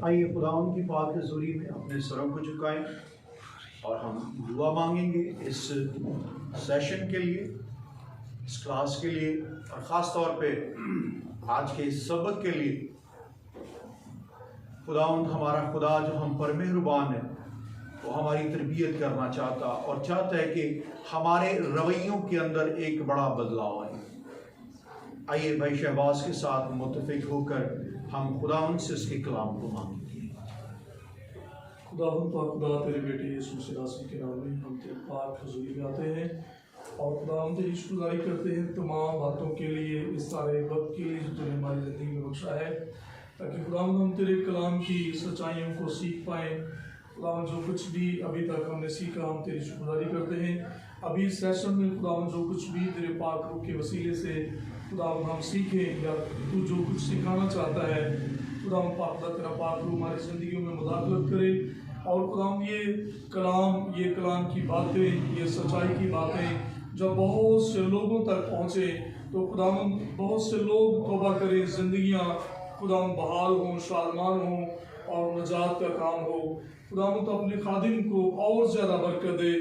आइए खुदावंद की पाक हज़ूरी में अपने सरों को झुकाएं और हम दुआ मांगेंगे इस सेशन के लिए, इस क्लास के लिए और ख़ास तौर पे आज के इस सबक के लिए। खुदावंद हमारा खुदा जो हम पर मेहरबान है, वो हमारी तरबियत करना चाहता और चाहता है कि हमारे रवैयों के अंदर एक बड़ा बदलाव आए। आइए भाई शहबाज के साथ मुत्तफिक होकर हम खुदावंद से उसके कलाम को मांगेंगे। खुदावंद खुदा तेरे बेटे यीशु मसीह के नाम में हम तेरे पाक हज़ूरी में आते हैं और खुदावंद तेरी शुक्रगुजारी करते हैं तमाम बातों के लिए, इस सारे वक्त के लिए जो तूने हमारी ज़िंदगी में बख्शा है, ताकि खुदावंद हम तेरे कलाम की सच्चाइयों को सीख पाएँ। खुदावंद जो कुछ भी अभी तक हमने सीखा, हम तेरी शुक्रगुजारी करते हैं। अभी इस सेशन में खुदावंद जो कुछ भी तेरे पाक रूह के वसीले से खुदावंद हम सीखें या तू जो कुछ सिखाना चाहता है, खुदावंद पाक तेरा पाक रूह हमारी ज़िंदगियों में मुदाखलत करे और खुदावंद ये कलाम की बातें, ये सच्चाई की बातें जब बहुत से लोगों तक पहुँचे तो खुदावंद बहुत से लोग तौबा करें, ज़िंदगियाँ खुदावंद बहाल हों, शादमान हों और नजात का काम हो। खुदावंद तो अपने खादिम को और ज़्यादा बरकत दे।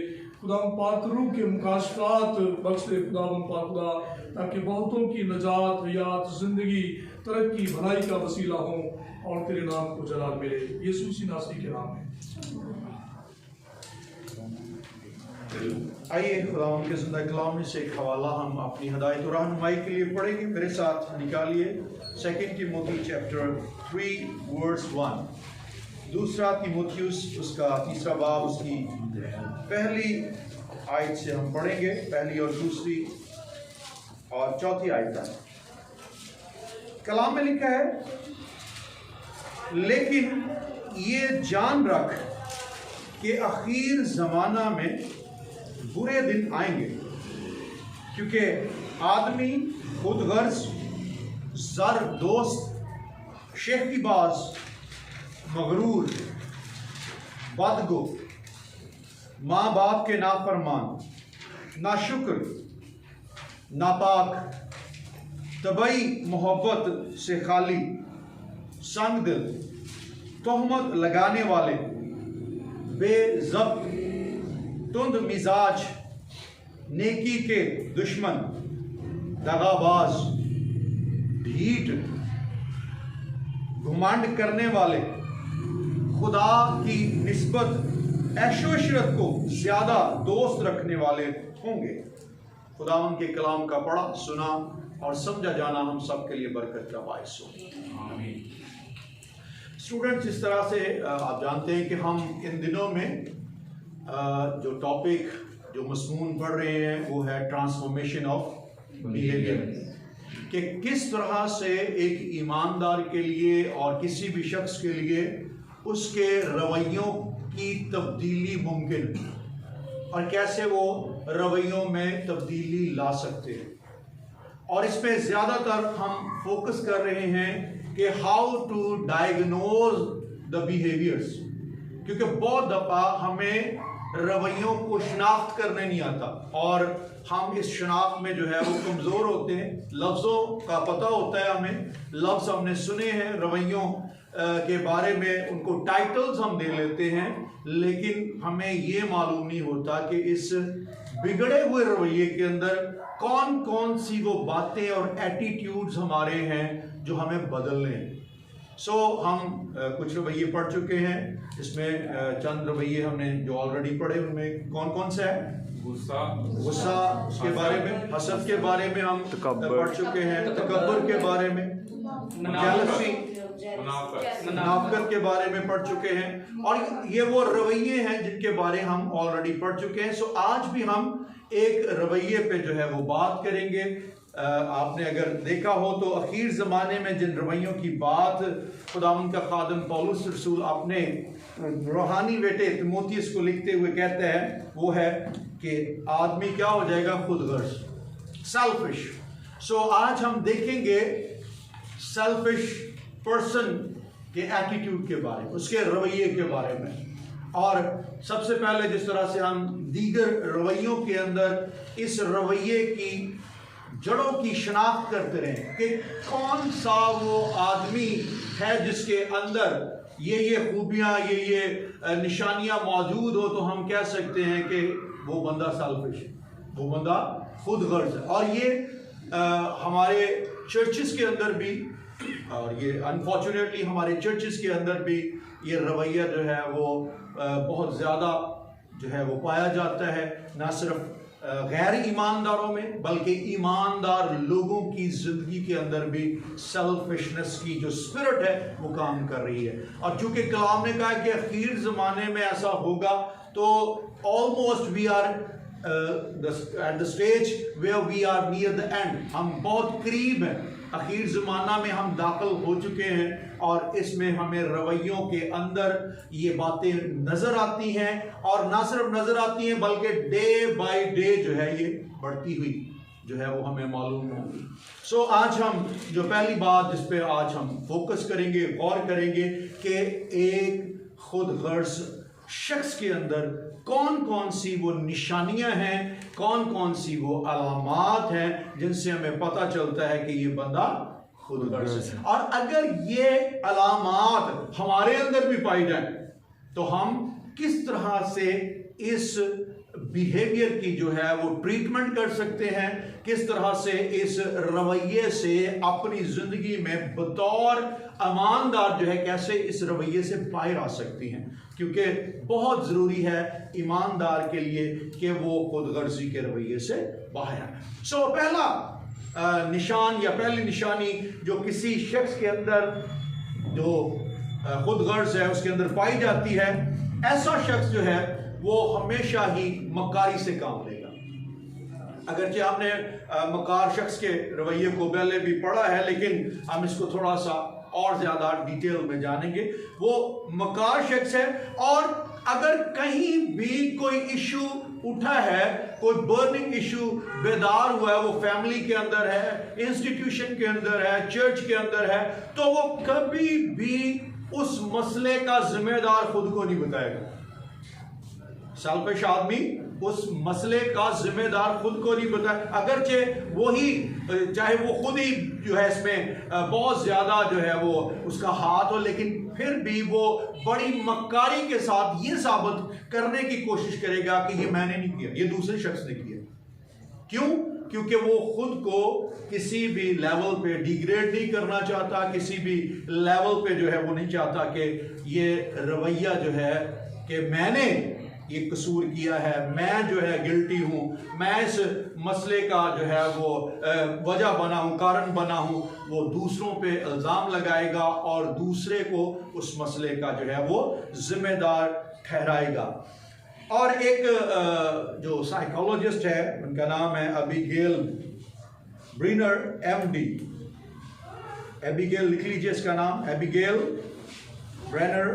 खुदावंद पाक रूह के मुकाशफात बख्श दे खुदावंद पाक खुदा, ताकि बहुतों की नजात, हयात, ज़िंदगी, तरक्की, भलाई का वसीला हो और तेरे नाम को जलाल मिले। यीशु मसीह नासरी के नाम में आइए खुदावंद के ज़िंदा कलाम में से एक हवाला हम अपनी हदायत और रहनुमाई के लिए पढ़ेंगे। मेरे साथ निकालिए 2 तीमुथी चैप्टर 3 वर्स 1। दूसरा तीमुथियुस उसका तीसरा बाब उसकी पहली आयत से हम पढ़ेंगे, पहली और दूसरी और चौथी आयत तक। कलाम में लिखा है, लेकिन ये जान रख कि आखिर ज़माना में बुरे दिन आएंगे, क्योंकि आदमी खुदगर्ज, ज़र दोस्त, शेखीबाज, मगरूर, बदगो, माँ बाप के नाफरमान, नाशुक्र, नापाक, तबई मोहब्बत से खाली, संगदिल, तोहमत लगाने वाले, बेज़ब्त, तुंद मिजाज, नेकी के दुश्मन, दगाबाज, ढीठ, घुमंड करने वाले, खुदा की निस्बत ऐशो-इशरत को ज्यादा दोस्त रखने वाले होंगे। खुदावंद के कलाम का पढ़ा, सुना और समझा जाना हम सब के लिए बरकत का बायस हो। आमीन। स्टूडेंट्स, इस तरह से आप जानते हैं कि हम इन दिनों में जो टॉपिक, जो मज़मून पढ़ रहे हैं वो है ट्रांसफॉर्मेशन ऑफ बिहेवियर, कि किस तरह से एक ईमानदार के लिए और किसी भी शख्स के लिए उसके रवैयों की तब्दीली मुमकिन है और कैसे वो रवैयों में तब्दीली ला सकते हैं। और इस पे ज़्यादातर हम फोकस कर रहे हैं कि how to diagnose the behaviours, क्योंकि बहुत दफ़ा हमें रवैयों को शनाख्त करने नहीं आता और हम इस शनाख्त में जो है वो कमज़ोर होते हैं। लफ्ज़ों का पता होता है हमें, लफ्ज़ हमने सुने हैं रवैयों के बारे में, उनको टाइटल्स हम दे लेते हैं, लेकिन हमें ये मालूम नहीं होता कि इस बिगड़े हुए रवैये के अंदर कौन कौन सी वो बातें और एटीट्यूड्स हमारे हैं जो हमें बदलने हैं। हम कुछ रवैये पढ़ चुके हैं, इसमें चंद रवैये हमने जो ऑलरेडी पढ़े, उनमें कौन कौन से है? गुस्सा के बारे में, हसद के बारे में हम पढ़ चुके हैं, तकब्बुर के बारे में, जेलसी, मुनाफिकत के बारे में पढ़ चुके हैं, और ये वो रवैये हैं जिनके बारे हम ऑलरेडी पढ़ चुके हैं। आज भी हम एक रवैये पे जो है वो बात करेंगे। आपने अगर देखा हो तो आखिर ज़माने में जिन रवैयों की बात खुदावंद का खादिम पौलुस रसूल अपने रूहानी बेटे तीमुथियुस को लिखते हुए कहते हैं, वो है कि आदमी क्या हो जाएगा? खुदगर्ज, सेल्फिश। आज हम देखेंगे सेल्फिश पर्सन के एटीट्यूड के बारे में, उसके रवैये के बारे में। और सबसे पहले जिस तरह से हम दीगर रवैयों के अंदर इस रवैये की जड़ों की शनाख्त करते रहें कि कौन सा वो आदमी है जिसके अंदर ये खूबियाँ, ये निशानियाँ मौजूद हो, तो हम कह सकते हैं कि वो बंदा सेल्फिश है, वो बंदा खुद गर्ज है। और ये हमारे चर्चिस के अंदर भी, और ये अनफॉर्चुनेटली हमारे चर्चिस के अंदर भी ये रवैया जो है वो बहुत ज़्यादा जो है वो पाया जाता है, ना सिर्फ गैर ईमानदारों में बल्कि ईमानदार लोगों की ज़िंदगी के अंदर भी सेल्फिशनेस की जो स्पिरिट है वो काम कर रही है। और चूंकि कलाम ने कहा कि आखिर ज़माने में ऐसा होगा, तो almost we are at the stage where we are near the end, हम बहुत करीब हैं, आखिर ज़माना में हम दाखिल हो चुके हैं। और इसमें हमें रवैयों के अंदर ये बातें नज़र आती हैं, और ना सिर्फ नज़र आती हैं बल्कि डे बाय डे जो है ये बढ़ती हुई जो है वो हमें मालूम होगी। सो आज हम जो पहली बात जिस पे आज हम फोकस करेंगे, गौर करेंगे कि एक खुद गर्ज शख्स के अंदर कौन कौन सी वो निशानियां हैं, कौन कौन सी वो अलामात हैं जिनसे हमें पता चलता है कि ये बंदा खुद गर्ज है। और अगर ये अलामात हमारे अंदर भी पाई जाए तो हम किस तरह से इस बिहेवियर की जो है वो ट्रीटमेंट कर सकते हैं, किस तरह से इस रवैये से अपनी जिंदगी में बतौर ईमानदार जो है कैसे इस रवैये से बाहर आ सकती हैं, क्योंकि बहुत ज़रूरी है ईमानदार के लिए कि वो खुदगर्जी के रवैये से बाहर आए। सो पहला निशान या पहली निशानी जो किसी शख्स के अंदर जो खुदगर्ज है उसके अंदर पाई जाती है, ऐसा शख्स जो है वो हमेशा ही मक्कारी से काम लेगा। अगरचे हमने मकार शख्स के रवैये को पहले भी पढ़ा है, लेकिन हम इसको थोड़ा सा और ज़्यादा डिटेल में जानेंगे। वो मकार शख्स है, और अगर कहीं भी कोई इशू उठा है, कोई बर्निंग इशू बेदार हुआ है, वो फैमिली के अंदर है, इंस्टीट्यूशन के अंदर है, चर्च के अंदर है, तो वो कभी भी उस मसले का जिम्मेदार खुद को नहीं बताएगा। सेल्फिश आदमी उस मसले का जिम्मेदार खुद को नहीं बताए, अगरचे वही चाहे वो खुद ही जो है इसमें बहुत ज्यादा जो है वो उसका हाथ हो, लेकिन फिर भी वो बड़ी मक्कारी के साथ ये साबित करने की कोशिश करेगा कि ये मैंने नहीं किया, ये दूसरे शख्स ने किया। क्यों? क्योंकि वो खुद को किसी भी लेवल पे डिग्रेड नहीं करना चाहता, किसी भी लेवल पे जो है वो नहीं चाहता कि ये रवैया जो है कि मैंने ये कसूर किया है, मैं जो है गिल्टी हूँ, मैं इस मसले का जो है वो वजह बना हूँ, कारण बना हूँ, वो दूसरों पे इल्ज़ाम लगाएगा और दूसरे को उस मसले का जो है वो जिम्मेदार ठहराएगा। और एक जो साइकोलॉजिस्ट है उनका नाम है अबीगेल ब्रीनर एमडी। एबीगेल लिख लीजिए इसका नाम, एबीगेल ब्रेनर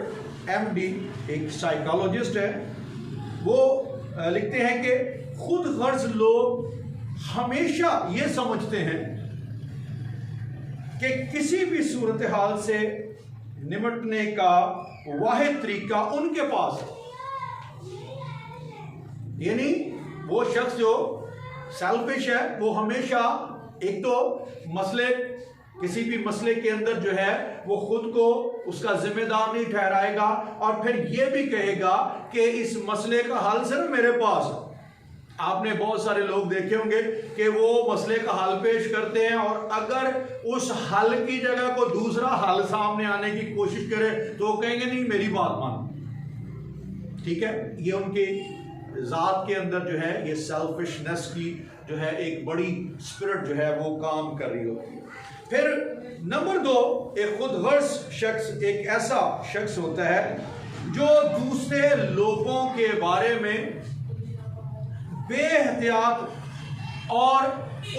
एमडी एक साइकोलॉजिस्ट है। वो लिखते हैं कि खुद गर्ज लोग हमेशा ये समझते हैं कि किसी भी सूरत हाल से निपटने का वाहिद तरीका उनके पास है। यानी वो शख्स जो सेल्फिश है वो हमेशा एक तो मसले, किसी भी मसले के अंदर जो है वो खुद को उसका जिम्मेदार नहीं ठहराएगा, और फिर ये भी कहेगा कि इस मसले का हल सिर्फ मेरे पास है। आपने बहुत सारे लोग देखे होंगे कि वो मसले का हल पेश करते हैं, और अगर उस हल की जगह को दूसरा हल सामने आने की कोशिश करे तो वो कहेंगे नहीं मेरी बात मान। ठीक है, ये उनकी जात के अंदर जो है ये सेल्फिशनेस की जो है एक बड़ी स्पिरिट जो है वो काम कर रही होती है। फिर नंबर 2, एक खुदगर्ज शख्स एक ऐसा शख्स होता है जो दूसरे लोगों के बारे में बेहतियात और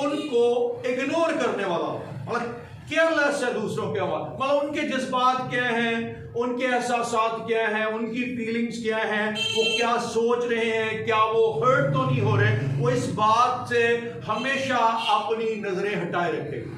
उनको इग्नोर करने वाला, मतलब केयरलेस है दूसरों के हवाले, मतलब उनके जज्बात क्या हैं, उनके एहसासात क्या हैं, उनकी फीलिंग्स क्या हैं, वो क्या सोच रहे हैं, क्या वो हर्ट तो नहीं हो रहे, वो इस बात से हमेशा अपनी नजरें हटाए रखेगा।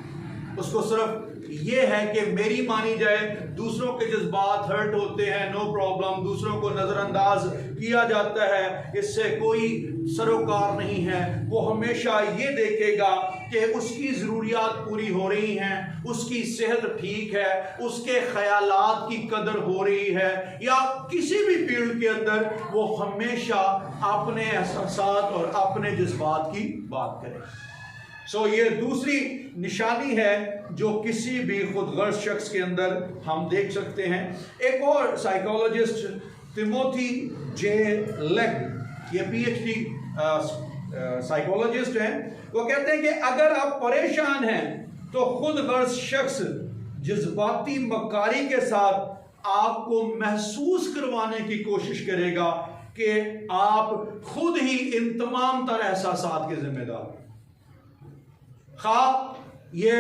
उसको सिर्फ ये है कि मेरी मानी जाए, दूसरों के जज्बात हर्ट होते हैं, नो प्रॉब्लम, दूसरों को नज़रअंदाज किया जाता है, इससे कोई सरोकार नहीं है। वो हमेशा ये देखेगा कि उसकी ज़रूरियात पूरी हो रही हैं, उसकी सेहत ठीक है, उसके ख़यालात की कदर हो रही है, या किसी भी फील्ड के अंदर वो हमेशा अपने एहसासात और अपने जज्बात की बात करे। ये दूसरी निशानी है जो किसी भी खुदगर्ज शख्स के अंदर हम देख सकते हैं। एक और साइकोलॉजिस्ट तिमोथी जे लेग, ये PhD साइकोलॉजिस्ट हैं, वो कहते हैं कि अगर आप परेशान हैं तो खुदगर्ज शख्स जज्बाती मकारी के साथ आपको महसूस करवाने की कोशिश करेगा कि आप खुद ही इन तमाम तरह एहसासात के जिम्मेदार, खा ये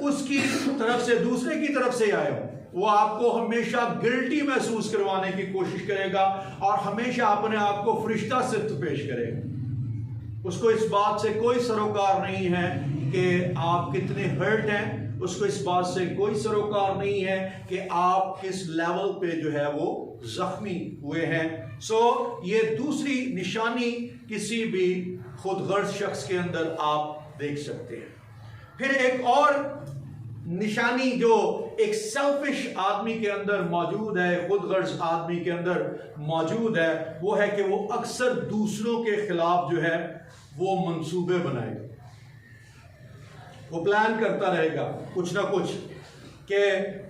उसकी तरफ से दूसरे की तरफ से आए हो, वो आपको हमेशा गिल्टी महसूस करवाने की कोशिश करेगा और हमेशा अपने आप को फरिश्ता सिफ्त पेश करेगा। उसको इस बात से कोई सरोकार नहीं है कि आप कितने हर्ट हैं, उसको इस बात से कोई सरोकार नहीं है कि आप किस लेवल पे जो है वो जख्मी हुए हैं। ये दूसरी निशानी किसी भी खुदगर्ज शख्स के अंदर आप देख सकते हैं। फिर एक और निशानी जो एक सेल्फिश आदमी के अंदर मौजूद है, खुदगर्ज आदमी के अंदर मौजूद है, वो है कि वो अक्सर दूसरों के खिलाफ जो है वो मंसूबे बनाएगा, वो प्लान करता रहेगा कुछ ना कुछ, कि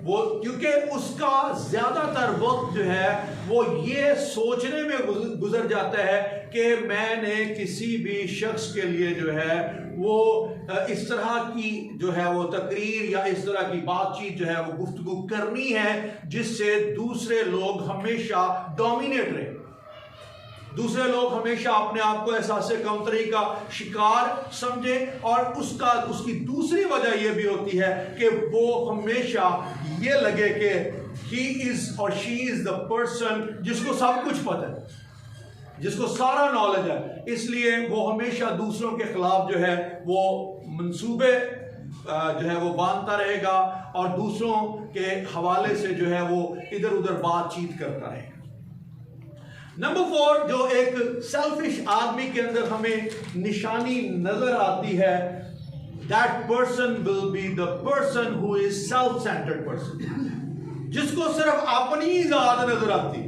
वो, क्योंकि उसका ज्यादातर वक्त जो है वो ये सोचने में गुजर जाता है कि मैंने किसी भी शख्स के लिए जो है वो इस तरह की जो है वो तकरीर या इस तरह की बातचीत जो है वो गुफ्तगू करनी है जिससे दूसरे लोग हमेशा डोमिनेट रहे, दूसरे लोग हमेशा अपने आप को एहसास कमतरी का शिकार समझे। और उसकी दूसरी वजह यह भी होती है कि वो हमेशा ये लगे कि ही इज और शी इज द पर्सन जिसको सब कुछ पता है, जिसको सारा नॉलेज है, इसलिए वो हमेशा दूसरों के खिलाफ जो है वो मंसूबे जो है वो बांधता रहेगा और दूसरों के हवाले से जो है वो इधर उधर बातचीत करता रहेगा। नंबर 4 जो एक सेल्फिश आदमी के अंदर हमें निशानी नजर आती है, that person will be the person who is self centred person, जिसको सिर्फ अपनी ही जात नजर आती,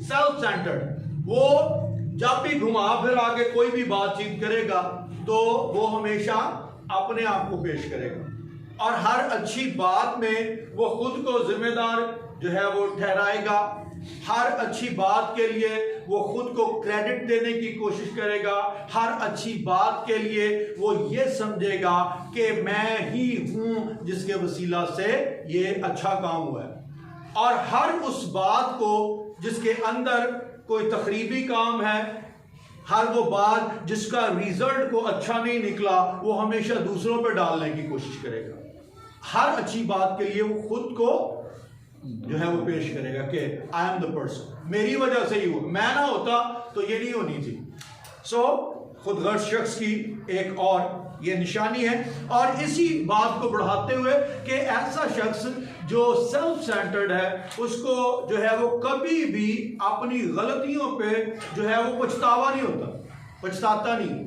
सेल्फ सेंटर्ड। वो जब भी घुमा फिर आके कोई भी बातचीत करेगा तो वो हमेशा अपने आप को पेश करेगा और हर अच्छी बात में वो खुद को जिम्मेदार जो है वो ठहराएगा, हर अच्छी बात के लिए वो खुद को क्रेडिट देने की कोशिश करेगा, हर अच्छी बात के लिए वो ये समझेगा कि मैं ही हूं जिसके वसीला से ये अच्छा काम हुआ है। और हर उस बात को जिसके अंदर कोई तकरीबी काम है, हर वो बात जिसका रिजल्ट को अच्छा नहीं निकला, वो हमेशा दूसरों पर डालने की कोशिश करेगा। हर अच्छी बात के लिए वो खुद को जो है वो पेश करेगा कि आई एम द पर्सन, मेरी वजह से ही हुआ, मैं ना होता तो ये नहीं होनी थी। खुदगर्ज शख्स की एक और ये निशानी है। और इसी बात को बढ़ाते हुए कि ऐसा शख्स जो सेल्फ सेंटर्ड है उसको जो है वो कभी भी अपनी गलतियों पे जो है वो पछतावा नहीं होता, पछताता नहीं,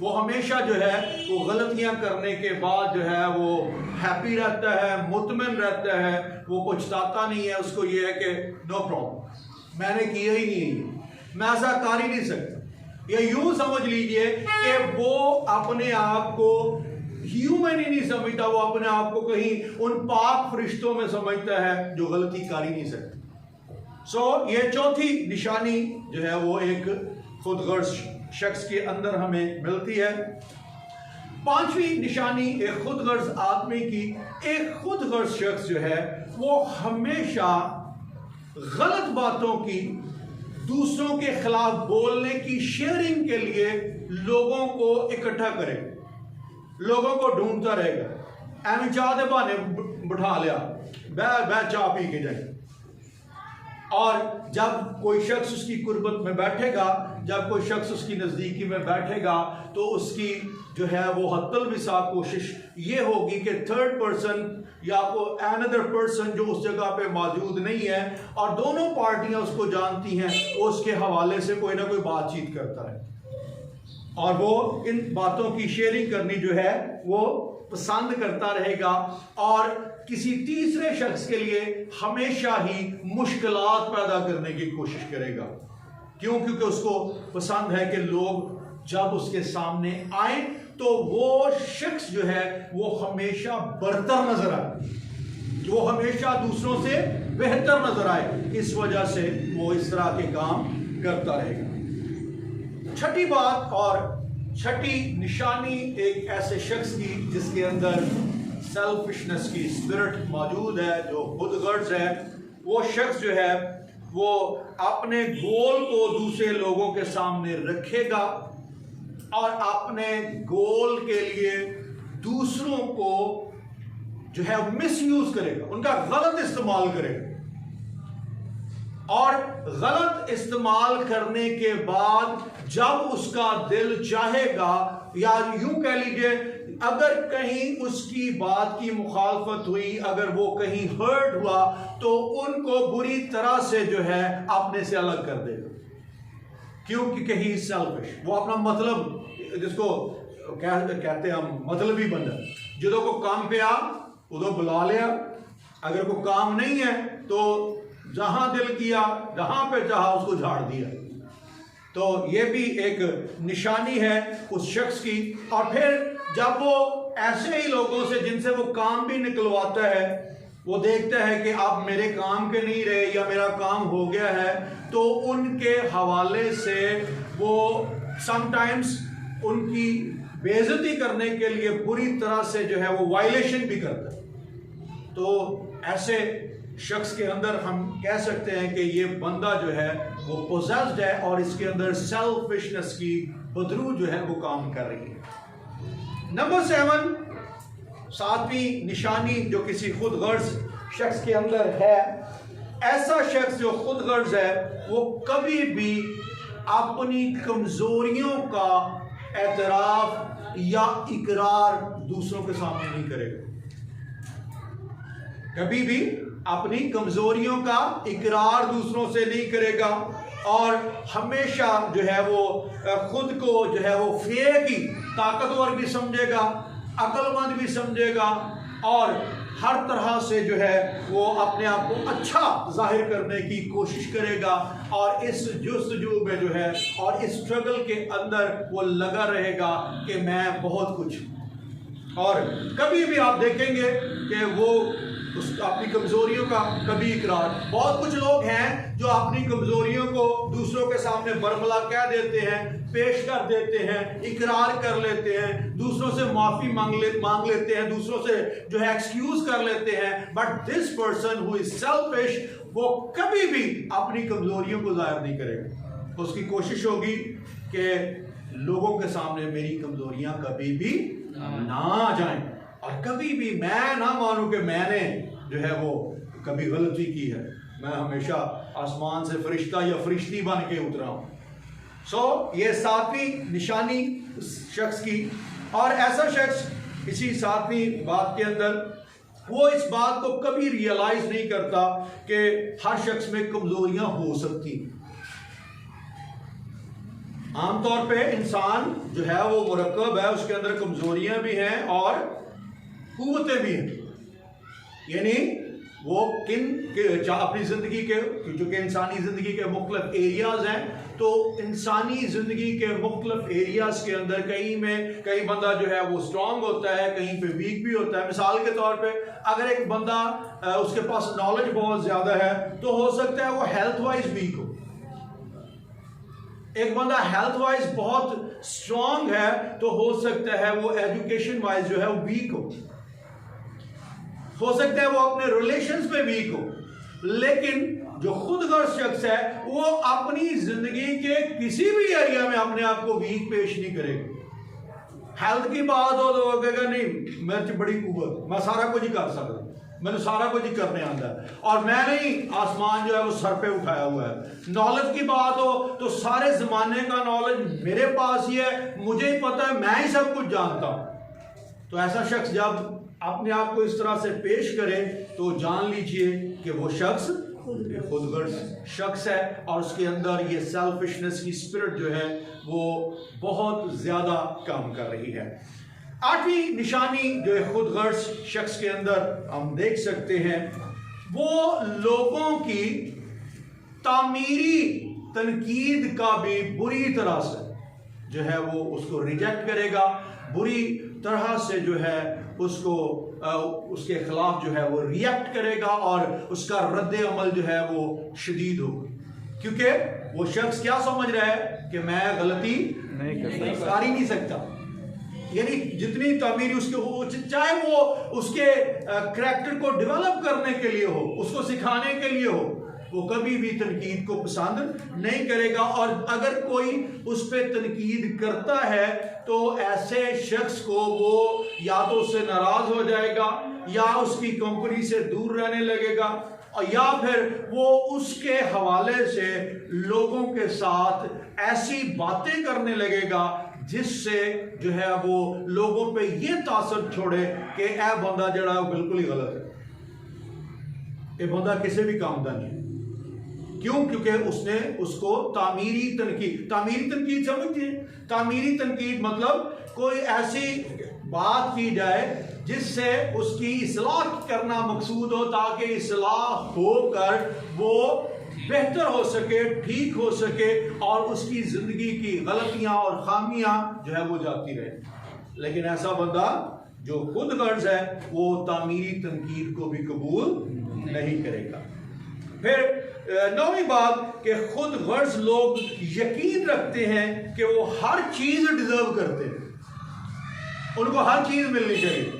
वो हमेशा जो है वो गलतियां करने के बाद जो है वो हैप्पी रहता है, मुतमिन रहता है, वो पछताता नहीं है। उसको ये है कि नो प्रॉब्लम, मैंने किया ही नहीं है, मैं ऐसा कर ही नहीं सकता। या यूं समझ लीजिए कि वो अपने आप को ह्यूमन ही नहीं समझता, वो अपने आप को कहीं उन पाक फरिश्तों में समझता है जो गलती कर ही नहीं सकते। ये चौथी निशानी जो है वो एक खुदगर्ज शख्स के अंदर हमें मिलती है। पांचवी निशानी एक खुदगर्ज आदमी की, एक खुदगर्ज शख्स जो है वो हमेशा गलत बातों की, दूसरों के खिलाफ बोलने की शेयरिंग के लिए लोगों को इकट्ठा करेगा, लोगों को ढूंढता रहेगा। एवं चाह दे बहाने बिठा लिया, बह चाह पी के जाए, और जब कोई शख्स उसकी कुर्बत में बैठेगा, जब कोई शख्स उसकी नज़दीकी में बैठेगा, तो उसकी जो है वो हत्तल विसा कोशिश ये होगी कि थर्ड पर्सन या कोई अनदर पर्सन जो उस जगह पे मौजूद नहीं है और दोनों पार्टियां उसको जानती हैं, वो उसके हवाले से कोई ना कोई बातचीत करता है और वो इन बातों की शेयरिंग करनी जो है वो पसंद करता रहेगा और किसी तीसरे शख्स के लिए हमेशा ही मुश्किलात पैदा करने की कोशिश करेगा। क्यों? क्योंकि उसको पसंद है कि लोग जब उसके सामने आए तो वो शख्स जो है वो हमेशा बरतर नजर आए, वो हमेशा दूसरों से बेहतर नजर आए। इस वजह से वो इस तरह के काम करता रहेगा। छठी बात और छठी निशानी एक ऐसे शख्स की जिसके अंदर सेल्फिशनेस की स्पिरिट मौजूद है, जो खुदगर्ज है। वो शख्स जो है वो अपने गोल को दूसरे लोगों के सामने रखेगा और अपने गोल के लिए दूसरों को जो है मिसयूज करेगा, उनका गलत इस्तेमाल करेगा और गलत इस्तेमाल करने के बाद जब उसका दिल चाहेगा, या यूं कह लीजिए अगर कहीं उसकी बात की मुखालफत हुई, अगर वो कहीं हर्ट हुआ, तो उनको बुरी तरह से जो है अपने से अलग कर देगा। क्यों? क्योंकि ही सेल्फिश, वो अपना मतलब जिसको कहते हैं हम मतलबी बंदा, जो को काम पे आ उदो बुला लिया, अगर कोई काम नहीं है तो जहां दिल किया जहां पे चाहा उसको झाड़ दिया। तो ये भी एक निशानी है उस शख्स की। और फिर जब वो ऐसे ही लोगों से जिनसे वो काम भी निकलवाता है, वो देखता है कि आप मेरे काम के नहीं रहे या मेरा काम हो गया है, तो उनके हवाले से वो समटाइम्स उनकी बेइज्जती करने के लिए बुरी तरह से जो है वो वायलेशन भी करता है। तो ऐसे शख्स के अंदर हम कह सकते हैं कि ये बंदा जो है वो पोजेस्ड है और इसके अंदर सेल्फिशनेस की बदरू जो है वो काम कर रही है। नंबर 7, सातवीं निशानी जो किसी खुदगर्ज शख्स के अंदर है, ऐसा शख्स जो खुदगर्ज है वो कभी भी अपनी कमजोरियों का एतराफ या इकरार दूसरों के सामने नहीं करेगा। कभी भी अपनी कमजोरियों का इकरार दूसरों से नहीं करेगा और हमेशा जो है वो खुद को जो है वो फेक ही ताकतवर भी समझेगा, अक्लमंद भी समझेगा और हर तरह से जो है वो अपने आप को अच्छा जाहिर करने की कोशिश करेगा और इस जुस्तजू में जो है और इस स्ट्रगल के अंदर वो लगा रहेगा कि मैं बहुत कुछ। और कभी भी आप देखेंगे कि वो अपनी कमजोरियों का कभी इकरार, बहुत कुछ लोग हैं जो अपनी कमजोरियों को दूसरों के सामने बरमला कह देते हैं, पेश कर देते हैं, इकरार कर लेते हैं, दूसरों से माफी मांग लेते हैं, दूसरों से जो है एक्सक्यूज कर लेते हैं। But this person who is selfish, वो कभी भी अपनी कमजोरियों को जाहिर नहीं करेगा। उसकी कोशिश होगी कि लोगों के सामने मेरी कमजोरियां कभी भी ना जाएं और कभी भी मैं ना मानूं कि मैंने जो है वो कभी गलती की है, मैं हमेशा आसमान से फरिश्ता या फरिश्ती बन के उतरा हूं। सो ये सातवीं निशानी उस शख्स की। और ऐसा शख्स इसी सातवीं बात के अंदर वो इस बात को कभी रियलाइज नहीं करता कि हर शख्स में कमजोरियां हो सकती। आमतौर पे इंसान जो है वो मुरक्कब है, उसके अंदर कमजोरियां भी हैं और कुव्वतें भी हैं। यानी वो अपनी जिंदगी के जो कि इंसानी जिंदगी के मुख्तलिफ एरियाज हैं, तो इंसानी जिंदगी के मुख्तलिफ एरियाज के अंदर कहीं बंदा जो है वो स्ट्रांग होता है, कहीं पे वीक भी होता है। मिसाल के तौर पे अगर एक बंदा उसके पास नॉलेज बहुत ज्यादा है तो हो सकता है वो हेल्थ वाइज वीक हो। एक बंदा हेल्थ वाइज बहुत स्ट्रांग है तो हो सकता है वो एजुकेशन वाइज जो है वो वीक हो सकता है वो अपने रिलेशंस पे वीक हो। लेकिन जो खुदगर्ज शख्स है वो अपनी जिंदगी के किसी भी एरिया में अपने आप को वीक पेश नहीं करेगा। हेल्थ की बात हो तो वो कहेगा नहीं मेरे से बड़ी कुव्वत, मैं सारा कुछ ही कर सकता। मैंने सारा कुछ ही करने आता है, और मैं नहीं आसमान जो है वो सर पे उठाया हुआ है। नॉलेज की बात हो तो सारे जमाने का नॉलेज मेरे पास ही है, मुझे ही पता है, मैं ही सब कुछ जानता हूं। तो ऐसा शख्स जब अपने आप को इस तरह से पेश करे तो जान लीजिए कि वो शख्स खुदगर्ज शख्स है, और उसके अंदर ये सेल्फिशनेस की स्पिरिट जो है वो बहुत ज्यादा काम कर रही है। आठवीं निशानी जो है खुदगर्ज शख्स के अंदर हम देख सकते हैं, वो लोगों की तामीरी तनकीद का भी बुरी तरह से जो है वो उसको रिजेक्ट करेगा, बुरी तरह से जो है उसको उसके खिलाफ जो है वो रिएक्ट करेगा, और उसका रद्द अमल जो है वो शदीद होगा, क्योंकि वो शख्स क्या समझ रहा है कि मैं गलती नहीं कर ही नहीं सकता। यानी जितनी तामीरी उसके हो, चाहे वो उसके करैक्टर को डेवलप करने के लिए हो, उसको सिखाने के लिए हो, वो कभी भी तनकीद को पसंद नहीं करेगा। और अगर कोई उस पर तनकीद करता है तो ऐसे शख्स को वो या तो उससे नाराज हो जाएगा, या उसकी कंपनी से दूर रहने लगेगा, और या फिर वो उसके हवाले से लोगों के साथ ऐसी बातें करने लगेगा जिससे जो है वो लोगों पे ये तासर छोड़े कि ए बंदा जड़ा बिल्कुल ही गलत है, ये बंदा किसी भी काम का नहीं है। क्यों? क्योंकि उसने उसको तामीरी तनकीद समझिए। तामीरी तनकीद मतलब कोई ऐसी बात की जाए जिससे उसकी इस्लाह करना मकसूद हो, ताकि इस्लाह होकर वो बेहतर हो सके, ठीक हो सके, और उसकी जिंदगी की गलतियां और खामियां जो है वो जाती रहे। लेकिन ऐसा बंदा जो खुद गर्ज है वो तामीरी तनकीद को भी कबूल नहीं करेगा। फिर नौवीं बात कि खुद गर्ज लोग यकीन रखते हैं कि वो हर चीज डिजर्व करते हैं, उनको हर चीज मिलनी चाहिए,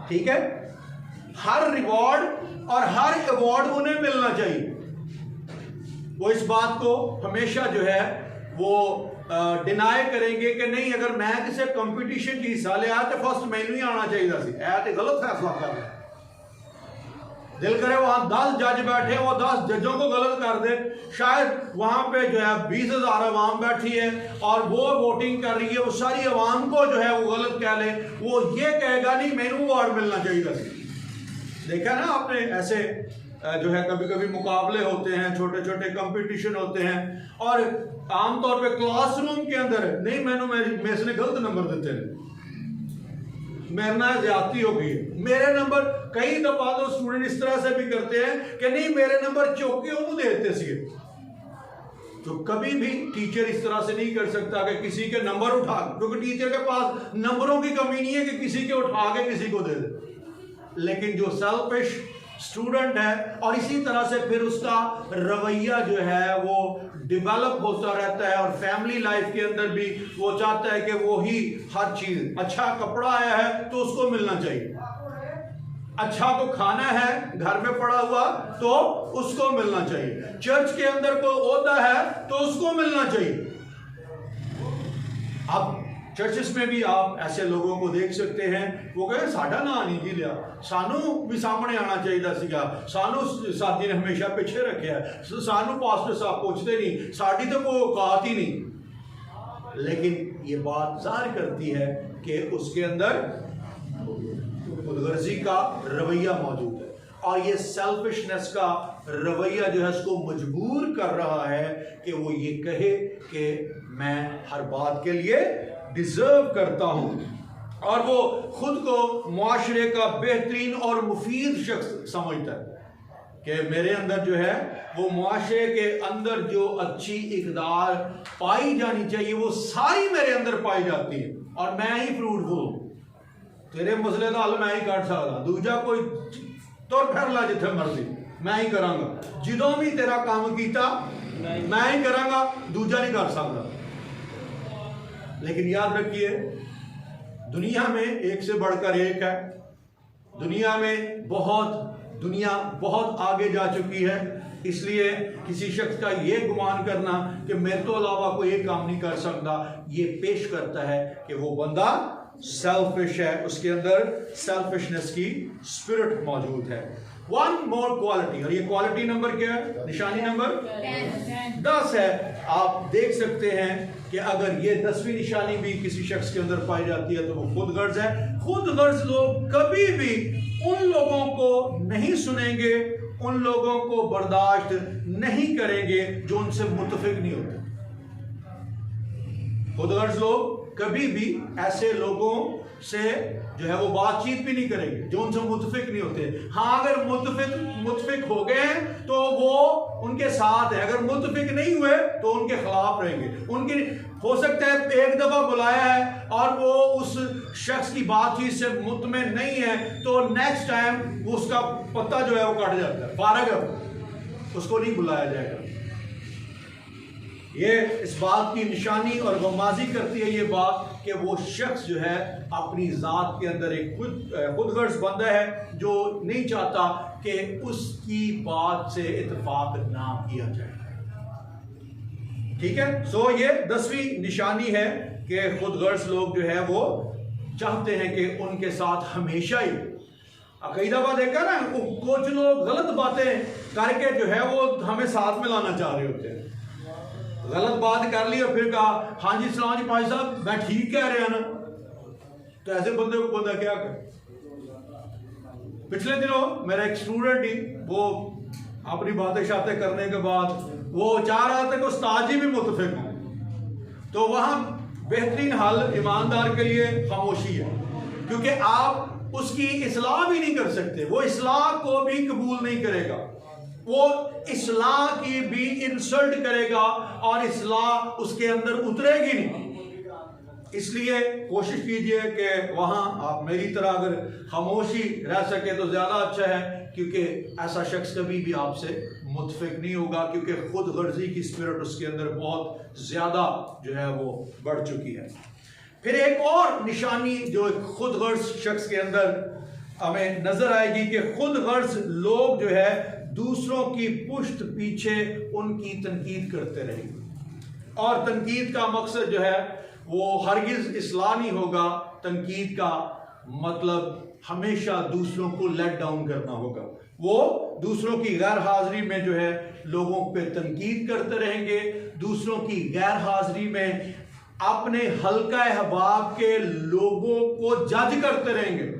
ठीक है, हर रिवॉर्ड और हर अवार्ड उन्हें मिलना चाहिए। वो इस बात को हमेशा जो है वो डिनाई करेंगे कि नहीं, अगर मैं किसी कंपटीशन की हिस्सा लिया तो फर्स्ट मैनू ही आना चाहिए सी, तो गलत फैसला कर रहा है। दिल करे वहां 10 जज बैठे, वो 10 जजों को गलत कर दे, शायद वहां पे जो है 20,000 अवाम बैठी है और वो वोटिंग कर रही है, वो सारी अवाम को जो है वो गलत कह ले, वो ये कहेगा नहीं मैनू अवार्ड मिलना चाहिए। देखा ना आपने, ऐसे जो है कभी कभी मुकाबले होते हैं, छोटे छोटे कंपटीशन होते हैं, और आमतौर पे क्लासरूम के अंदर नहीं मैं इसने गलत नंबर देते हैं, मेरे ना ज्यादती हो गई है, मेरे नंबर, कई दफा तो स्टूडेंट इस तरह से भी करते हैं कि नहीं मेरे नंबर चौके उन्होंने देते सी। तो कभी भी टीचर इस तरह से नहीं कर सकता कि किसी के नंबर उठा, क्योंकि टीचर के पास नंबरों की कमी नहीं है कि किसी के उठा के किसी को दे दे। लेकिन जो सेल्फिश स्टूडेंट है, और इसी तरह से फिर उसका रवैया जो है वो डेवलप होता रहता है, और फैमिली लाइफ के अंदर भी वो चाहता है कि वो ही हर चीज, अच्छा कपड़ा आया है तो उसको मिलना चाहिए, अच्छा तो खाना है घर में पड़ा हुआ तो उसको मिलना चाहिए, चर्च के अंदर कोई ओहदा है तो उसको मिलना चाहिए। अब चर्चेस में भी आप ऐसे लोगों को देख सकते हैं, वो कहे साडा ना नहीं जी लिया, सानू भी सामने आना चाहिए सीगा, सानू साथी ने हमेशा पीछे रखे है, सानू पास्टर साहब पूछते नहीं, साड़ी तो कोई औकात ही नहीं। लेकिन ये बात जाहिर करती है कि उसके अंदर खुदगर्जी का रवैया मौजूद है, और ये सेल्फिशनेस का रवैया जो है उसको मजबूर कर रहा है कि वो ये कहे कि मैं हर बात के लिए डिजर्व करता हूं, और वो खुद को मुआशरे का बेहतरीन और मुफीद शख्स समझता है कि मेरे अंदर जो है वो मुआशरे के अंदर जो अच्छी इकदार पाई जानी चाहिए वो सारी मेरे अंदर पाई जाती है, और मैं ही फ्रूटफुल हूं, तेरे मसले का हल मैं ही कर सकता, दूजा कोई तुर फिर ला जिथे मर्जी मैं ही करांगा, जिदों भी तेरा काम किया मैं ही करांगा, दूजा नहीं कर सकता। लेकिन याद रखिए दुनिया में एक से बढ़कर एक है, दुनिया बहुत आगे जा चुकी है, इसलिए किसी शख्स का ये गुमान करना कि मेरे तो अलावा कोई एक काम नहीं कर सकता, ये पेश करता है कि वो बंदा सेल्फिश है, उसके अंदर सेल्फिशनेस की स्पिरिट मौजूद है। वन मोर क्वालिटी, और ये क्वालिटी नंबर क्या है? निशानी नंबर 10 है। आप देख सकते हैं कि अगर ये 10वीं निशानी भी किसी शख्स के अंदर पाई जाती है तो वो खुद गर्ज है। खुद गर्ज लोग कभी भी उन लोगों को नहीं सुनेंगे, उन लोगों को बर्दाश्त नहीं करेंगे जो उनसे मुत्तफिक नहीं होते। खुद गर्ज लोग कभी भी ऐसे लोगों से जो है वो बातचीत भी नहीं करेंगे जो उनसे मुत्तफिक नहीं होते। हाँ, अगर मुत्तफिक हो गए तो वो उनके साथ है, अगर मुत्तफिक नहीं हुए तो उनके खिलाफ रहेंगे। उनकी हो सकता है एक दफा बुलाया है और वो उस शख्स की बातचीत से मुतमिन नहीं है तो नेक्स्ट टाइम उसका पत्ता जो है वो कट जाता है, फारग है, उसको नहीं बुलाया जाएगा। ये इस बात की निशानी और गमाजी करती है ये बात कि वो शख्स जो है अपनी ज़ात के अंदर एक खुदगर्ज बंदा है जो नहीं चाहता कि उसकी बात से इत्तेफाक ना किया जाए। ठीक है, सो ये 10वीं निशानी है कि खुदगर्ज लोग जो है वो चाहते हैं कि उनके साथ हमेशा ही, कई दफा देखा ना, कुछ लोग गलत बातें करके जो है वो हमें साथ में लाना चाह रहे होते हैं। गलत बात कर ली और फिर कहा हाँ जी सलाम जी भाई साहब मैं ठीक कह रहे हैं ना, तो ऐसे बंदे को बंदा क्या करे। पिछले दिनों मेरा एक स्टूडेंट ही वो अपनी बातें शातें करने के बाद वो चाह रहा था कि उस्ताद जी भी मुत्तफिक हों, तो वहां बेहतरीन हल ईमानदार के लिए खामोशी है, क्योंकि आप उसकी इस्लाह भी नहीं कर सकते, वो इस्लाह को भी कबूल नहीं करेगा, वो इस्लाह की भी इंसल्ट करेगा और इस्लाह उसके अंदर उतरेगी नहीं। इसलिए कोशिश कीजिए कि वहां आप मेरी तरह अगर खामोशी रह सके तो ज्यादा अच्छा है, क्योंकि ऐसा शख्स कभी भी आपसे मुत्तफिक नहीं होगा, क्योंकि खुद गर्जी की स्पिरिट उसके अंदर बहुत ज्यादा जो है वो बढ़ चुकी है। फिर एक और निशानी जो खुद गर्ज शख्स के अंदर हमें नजर आएगी कि खुद गर्ज लोग जो है दूसरों की पुष्ट पीछे उनकी तनकीद करते रहेंगे, और तनकीद का मकसद जो है वो हरगिज इस्लाह नहीं होगा। तनकीद का मतलब हमेशा दूसरों को लेट डाउन करना होगा। वो दूसरों की गैर हाजिरी में जो है लोगों पे तनकीद करते रहेंगे, दूसरों की गैर हाजिरी में अपने हल्का अहबाब के लोगों को जज करते रहेंगे,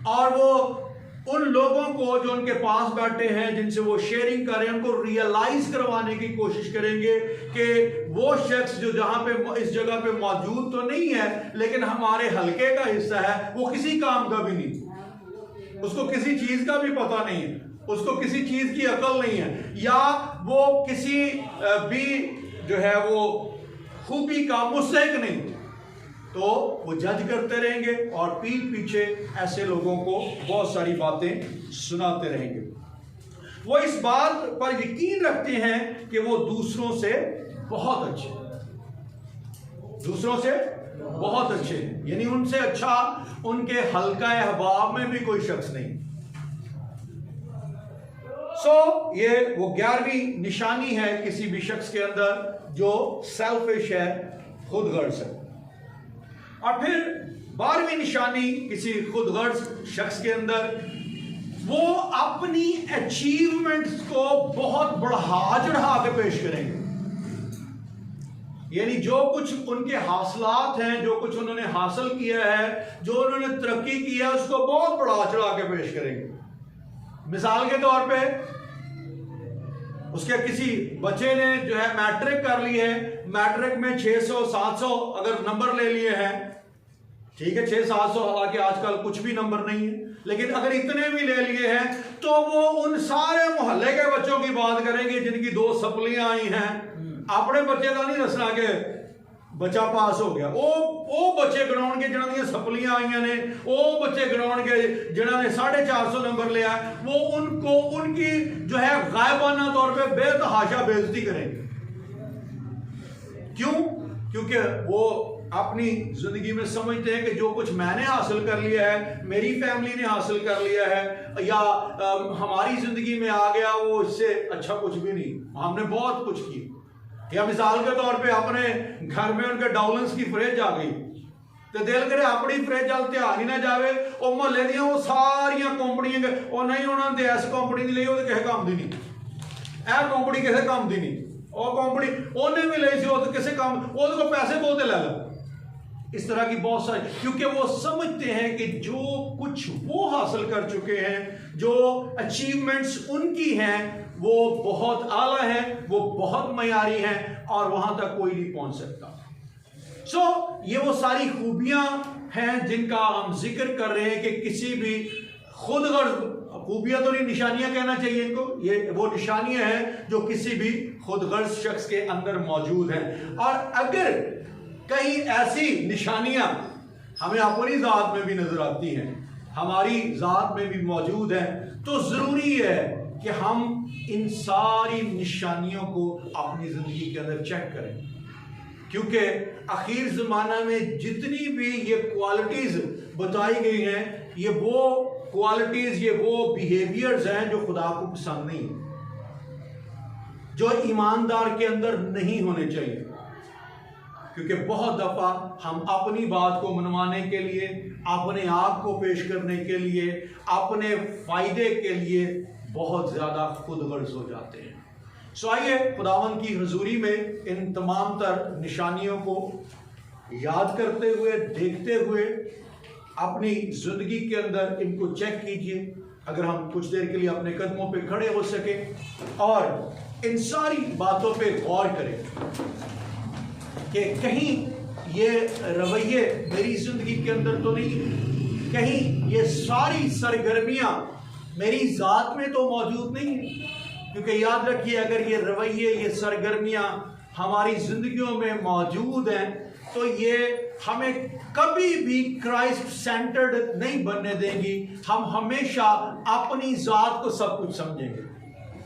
और वो उन लोगों को जो उनके पास बैठे हैं जिनसे वो शेयरिंग कर रहे हैं उनको रियलाइज करवाने की कोशिश करेंगे कि वो शख्स जो जहां पे इस जगह पे मौजूद तो नहीं है लेकिन हमारे हलके का हिस्सा है, वो किसी काम का भी नहीं, उसको किसी चीज का भी पता नहीं है, उसको किसी चीज की अकल नहीं है, या वो किसी भी जो है वो खूबी का मुस्तहिक नहीं, तो वो जज करते रहेंगे और पीठ पीछे ऐसे लोगों को बहुत सारी बातें सुनाते रहेंगे। वो इस बात पर यकीन रखते हैं कि वो दूसरों से बहुत अच्छे, दूसरों से बहुत अच्छे, यानी उनसे अच्छा उनके हल्का अहबाब में भी कोई शख्स नहीं। ये वो 11वीं निशानी है किसी भी शख्स के अंदर जो सेल्फिश है, खुदगर्ज है। और फिर 12वीं निशानी किसी खुदगर्ज शख्स के अंदर, वो अपनी अचीवमेंट्स को बहुत बढ़ा चढ़ा के पेश करेंगे, यानी जो कुछ उनके हासिलात हैं, जो कुछ उन्होंने हासिल किया है, जो उन्होंने तरक्की की है, उसको बहुत बढ़ा चढ़ा के पेश करेंगे। मिसाल के तौर पे उसके किसी बच्चे ने जो है मैट्रिक कर ली है, मैट्रिक में 600-700 अगर नंबर ले लिए हैं, ठीक है 600-700, हालांकि आजकल कुछ भी नंबर नहीं है, लेकिन अगर इतने भी ले लिए हैं तो वो उन सारे मोहल्ले के बच्चों की बात करेंगे जिनकी 2 सप्लियां आई हैं। अपने बच्चे का नहीं दसना कि बच्चा पास हो गया, वो बच्चे गिनाउण के जिन्होंने सप्लियां आई ने, वो बच्चे गिनाउण के जिन्होंने 450 नंबर लिया, वो उनको उनकी जो है गायबाना तौर पे बेतहाशा बेइज्जती करेंगे। क्यों? क्योंकि वो अपनी जिंदगी में समझते हैं कि जो कुछ मैंने हासिल कर लिया है, मेरी फैमिली ने हासिल कर लिया है, या हमारी जिंदगी में आ गया, वो इससे अच्छा कुछ भी नहीं, हमने बहुत कुछ किया। या मिसाल के तौर पे अपने घर में उनके डॉलर्स की फ्रिज आ गई, तो दिल करे अपनी फ्रिज वाल ध्यान ही ना जाए, वो मुहल्ले दियां वो सारियां कंपनियां वो नहीं उन्होंने इस कंपनी की ली, वो किसी काम की नहीं, यह कंपनी किसी काम की नहीं, वो कंपनी उन्हें भी ली सी, वो तो किसी काम, वो को पैसे बहुत ले ला। इस तरह की बहुत सारी, क्योंकि वो समझते हैं कि जो कुछ वो हासिल कर चुके हैं, जो अचीवमेंट्स उनकी हैं, वो बहुत आला है, वो बहुत मयारी हैं और वहां तक कोई नहीं पहुंच सकता। ये वो सारी खूबियां हैं जिनका हम जिक्र कर रहे हैं कि किसी भी खुदगर्ज, खूबियां तो नहीं निशानियां कहना चाहिए इनको, ये वो निशानियां हैं जो किसी भी खुदगर्ज शख्स के अंदर मौजूद हैं। और अगर कहीं ऐसी निशानियां हमें अपनी ज़ात में भी नजर आती हैं, हमारी ज़ात में भी मौजूद हैं, तो ज़रूरी है कि हम इन सारी निशानियों को अपनी ज़िंदगी के अंदर चेक करें, क्योंकि आखिर ज़माना में जितनी भी ये क्वालिटीज़ बताई गई हैं, ये वो क्वालिटीज़, ये वो बिहेवियर्स हैं जो खुदा को पसंद नहीं, जो ईमानदार के अंदर नहीं होने चाहिए। क्योंकि बहुत दफ़ा हम अपनी बात को मनवाने के लिए, अपने आप को पेश करने के लिए, अपने फ़ायदे के लिए बहुत ज़्यादा खुदगर्ज हो जाते हैं। आइए खुदावन की हुजूरी में इन तमाम तर निशानियों को याद करते हुए, देखते हुए अपनी ज़िंदगी के अंदर इनको चेक कीजिए। अगर हम कुछ देर के लिए अपने कदमों पे खड़े हो सके और इन सारी बातों पे गौर करें कि कहीं ये रवैये मेरी ज़िंदगी के अंदर तो नहीं, कहीं ये सारी सरगर्मियाँ मेरी ज़ात में तो मौजूद नहीं है। क्योंकि याद रखिए, अगर ये रवैये, ये सरगर्मियाँ हमारी ज़िंदगियों में मौजूद हैं तो ये हमें कभी भी क्राइस्ट सेंटर्ड नहीं बनने देंगी। हम हमेशा अपनी ज़ात को सब कुछ समझेंगे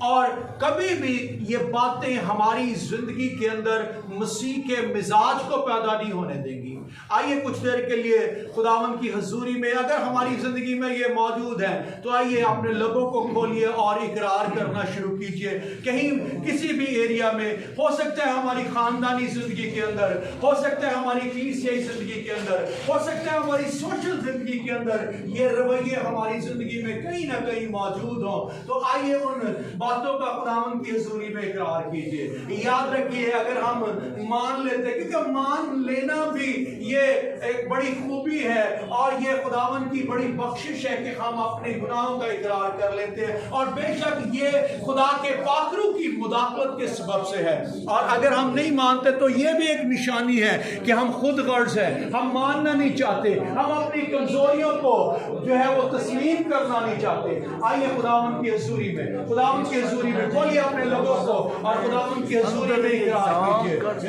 और कभी भी ये बातें हमारी ज़िंदगी के अंदर मसीह के मिजाज को पैदा नहीं होने देंगी। आइए कुछ देर के लिए खुदावन की हुजूरी में, अगर हमारी ज़िंदगी में ये मौजूद है तो आइए अपने लबों को खोलिए और इकरार करना शुरू कीजिए। कहीं किसी भी एरिया में, हो सकता है हमारी ख़ानदानी ज़िंदगी के अंदर, हो सकता है हमारी कलीसियाई ज़िंदगी के अंदर, हो सकता है हमारी सोशल ज़िंदगी के अंदर, ये रवैये हमारी ज़िंदगी में कहीं ना कहीं मौजूद हों, तो आइए उन बातों का खुदावन की हुजूरी में इकरार कीजिए। याद रखिए, अगर हम मान लेते, क्योंकि मान लेना भी ये एक बड़ी खूबी है और ये खुदावन की बड़ी बख्शिश है कि हम अपने गुनाहों का इकरार कर लेते हैं, और बेशक ये खुदा के पाकरू की मुदाखलत के सबब से है। और अगर हम नहीं मानते तो ये भी एक निशानी है कि हम खुद गर्ज हैं, हम मानना नहीं चाहते, हम अपनी कमजोरियों को जो है वो तस्लीम करना नहीं चाहते। आइए खुदावन की हुजूरी में, खुदावन की हुजूरी में खोलिए अपने लोगों को और खुदावन की हुजूरी में इकरार कीजिए।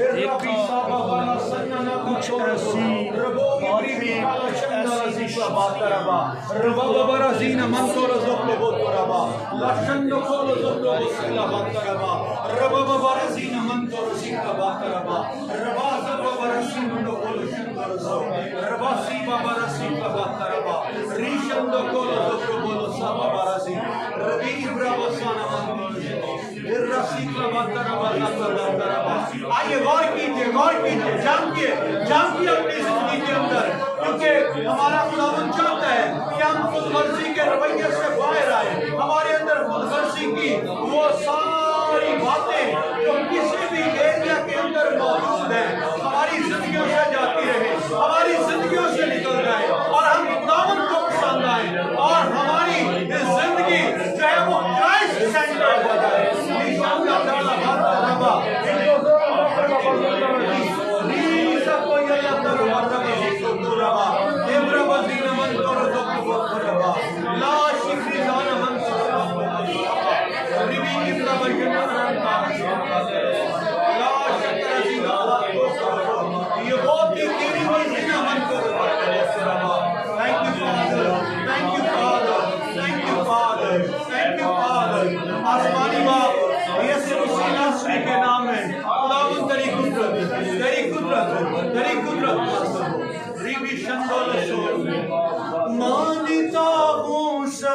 आइए गौर कीजिए, गौर कीजिए, जानकिए अपनी जिंदगी के अंदर, क्योंकि हमारा खुदावन चाहता है कि हम खुदगर्जी के रवैये से बाहर आए। हमारे अंदर खुदगर्जी की वो सारी बातें जो किसी भी एरिया के अंदर मौजूद है, हमारी जिंदगियों से जाती रहे, हमारी जिंदगियों से निकल जाए और हम खुदावन को पसंद आए और हमारी जिंदगी जो है वो क्राइस्ट सेंटर्ड हो जाए। आसमानी बाप, यीशु मसीह के